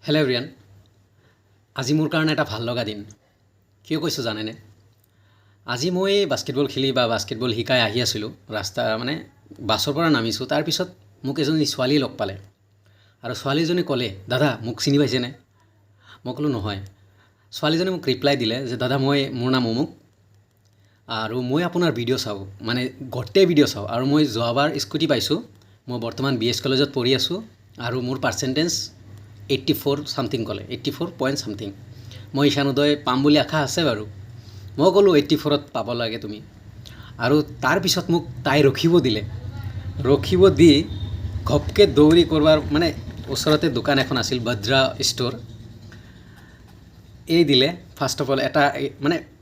Hello' everyone, আজি মোৰ কাৰণে এটা ভাল লগা দিন। কিয় কৈছোঁ জানেনে? আজি মই বাস্কেটবল খেলি বা বাস্কেটবল শিকাই আহি আছিলোঁ, বাছৰ পৰা নামিছোঁ। তাৰপিছত মোক এজনী ছোৱালী লগ পালে আৰু ছোৱালীজনী ক'লে, দাদা মোক চিনি পাইছেনে? মই ক'লোঁ নহয়। ছোৱালীজনী মোক ৰিপ্লাই দিলে যে দাদা মোৰ নাম অমুক আৰু মই আপোনাৰ ভিডিঅ' চাওঁ, গোটেই ভিডিঅ' চাওঁ আৰু মই যোৱাবাৰ স্কুটি পাইছোঁ। মই বৰ্তমান BS কলেজত পঢ়ি আছোঁ আৰু মোৰ পাৰ্চেণ্টেজ 84 চামথিং ক'লে, 84 পইণ্ট চামথিং। মই ঈশানোদয় পাম বুলি আশা আছে বাৰু। মই ক'লোঁ 84ত পাব লাগে তুমি। আৰু তাৰপিছত মোক তাই ৰখিব দি ঘপকৈ দৌৰি কৰবাৰ ওচৰতে দোকান এখন আছিল, বদ্ৰা ষ্ট'ৰ। দিলে ফাৰ্ষ্ট অফ অল এটা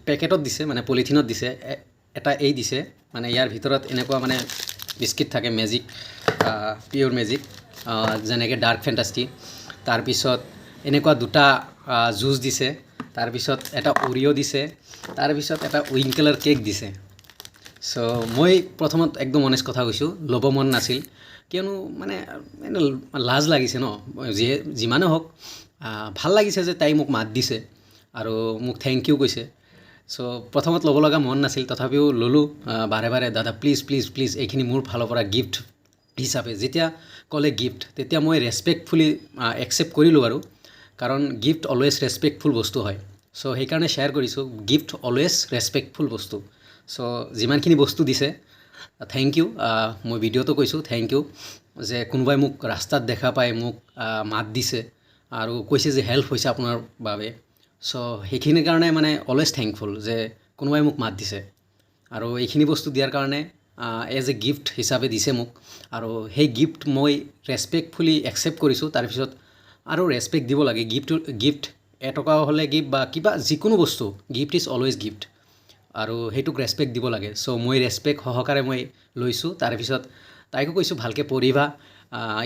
পেকেটত দিছে, পলিথিনত দিছে। এটা দিছে, ইয়াৰ ভিতৰত এনেকুৱা বিস্কিট থাকে, মেজিক, পিয়'ৰ মেজিক, যেনেকৈ ডাৰ্ক ফেণ্টাষ্টি। তাৰপিছত এনেকুৱা দুটা জুচ দিছে। তাৰপিছত এটা অৰিঅ' দিছে। তাৰপিছত এটা উইংকেলাৰ কেক দিছে। চ' মই প্ৰথমত একদম অনেষ্ট কথা কৈছোঁ, ল'ব মন নাছিল, কিয়নো লাজ লাগিছে ন। যিমানে হওক, ভাল লাগিছে যে তাই মোক মাত দিছে আৰু মোক থেংক ইউ কৈছে। চ' প্ৰথমত ল'ব লগা মন নাছিল, তথাপিও ল'লোঁ বাৰে বাৰে। দাদা প্লিজ প্লিজ প্লিজ, এইখিনি মোৰ ফালৰ পৰা গিফ্ট হিচাপে। যেতিয়া ক'লে গিফ্ট, তেতিয়া মই ৰেচপেক্টফুলি একচেপ্ট কৰিলোঁ বাৰু, কাৰণ গিফ্ট অলৱেজ ৰেচপেক্টফুল বস্তু হয়। চ' সেইকাৰণে শ্বেয়াৰ কৰিছোঁ, গিফ্ট অলৱেজ ৰেচপেক্টফুল বস্তু। চ' যিমানখিনি বস্তু দিছে, থেংক ইউ। মই ভিডিঅ'টো কৈছোঁ থেংক ইউ, যে কোনোবাই মোক ৰাস্তাত দেখা পাই মোক মাত দিছে আৰু কৈছে যে হেল্প হৈছে আপোনাৰ বাবে। চ' সেইখিনিৰ কাৰণে অলৱেজ থেংকফুল যে কোনোবাই মোক মাত দিছে আৰু এইখিনি বস্তু দিয়াৰ কাৰণে এজ এ গিফ্ট হিচাপে দিছে মোক। আৰু সেই গিফ্ট মই ৰেচপেক্টফুলি একচেপ্ট কৰিছোঁ। তাৰপিছত আৰু ৰেচপেক্ট দিব লাগে। গিফ্ট এটকাও হ'লে গিফ্ট বা কিবা যিকোনো বস্তু, গিফ্ট ইজ অলৱেজ গিফ্ট আৰু সেইটোক ৰেচপেক্ট দিব লাগে। চ' মই ৰেচপেক্ট সহকাৰে মই লৈছোঁ। তাৰপিছত তাইকো কৈছোঁ ভালকৈ পঢ়িবা,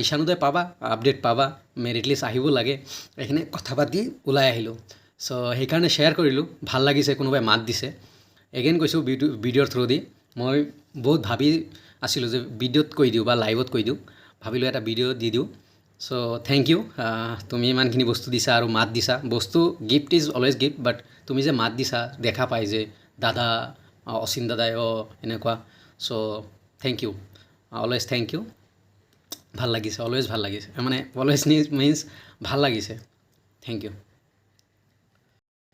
ঈশানোদয় পাবা, আপডেট পাবা, মেৰিট লিষ্ট আহিব লাগে। এইখিনি কথা পাতি ওলাই আহিলোঁ। চ' সেইকাৰণে শ্বেয়াৰ কৰিলোঁ, ভাল লাগিছে কোনোবাই মাত দিছে। এগেইন কৈছোঁ ভিডিঅ'ৰ থ্ৰু দি, মই বহুত ভাবি আছিলোঁ যে ভিডিঅ'ত কৈ দিওঁ বা লাইভত কৈ দিওঁ, ভাবিলোঁ এটা ভিডিঅ' দি দিওঁ। চ' থেংক ইউ, তুমি ইমানখিনি বস্তু দিছা আৰু মাত দিছা। গিফ্ট ইজ অলৱেজ গিফ্ট, বাট তুমি যে মাত দিছা, দেখা পাই যে দাদা, অচিন দাদাই এনেকুৱা। So' thank you, always thank you. ভাল লাগিছে, অলৱেজ ভাল লাগিছে, অলৱেজ মিনছ ভাল লাগিছে। Thank U.